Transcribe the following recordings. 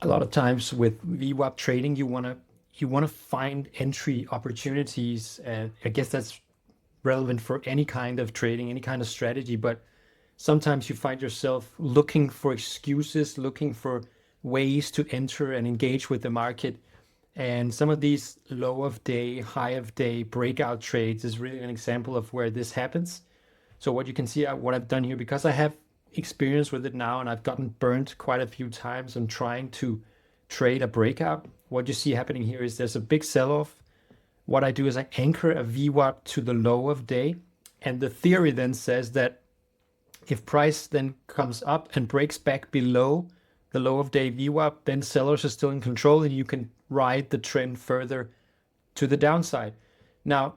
A lot of times with VWAP trading, you wanna find entry opportunities, and I guess that's relevant for any kind of trading, any kind of strategy. But sometimes you find yourself looking for excuses, looking for ways to enter and engage with the market. And some of these low of day, high of day breakout trades is really an example of where this happens. So what you can see, what I've done here, because I have experience with it now and I've gotten burnt quite a few times on trying to trade a breakout. What you see happening here is there's a big sell-off. What I do is I anchor a VWAP to the low of day. And the theory then says that if price then comes up and breaks back below the low of day VWAP, then sellers are still in control and you can ride the trend further to the downside. Now,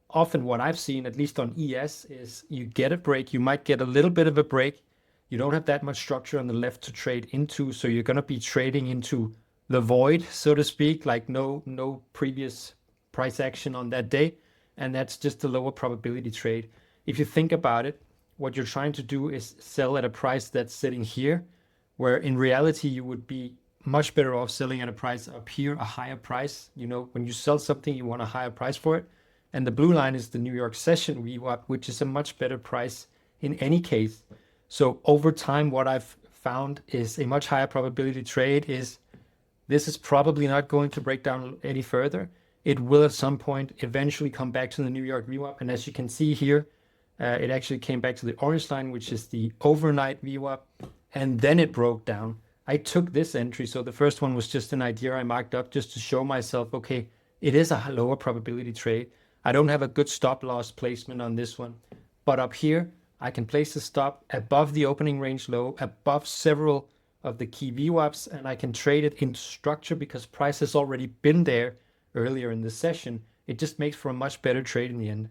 often what I've seen, at least on ES, is you get a break, you might get a little bit of a break. You don't have that much structure on the left to trade into, so you're going to be trading into the void, so to speak, like no previous price action on that day, and that's just a lower probability trade. If you think about it, what you're trying to do is sell at a price that's sitting here, where in reality you would be much better off selling at a price up here, a higher price. You know, when you sell something, you want a higher price for it. And the blue line is the New York session VWAP, which is a much better price in any case. So over time, what I've found is a much higher probability trade is this is probably not going to break down any further. It will at some point eventually come back to the New York VWAP. And as you can see here, it actually came back to the orange line, which is the overnight VWAP, and then it broke down. I took this entry, so the first one was just an idea I marked up just to show myself, okay, it is a lower probability trade. I don't have a good stop loss placement on this one, but up here, I can place a stop above the opening range low, above several of the key VWAPs, and I can trade it into structure because price has already been there earlier in the session. It just makes for a much better trade in the end.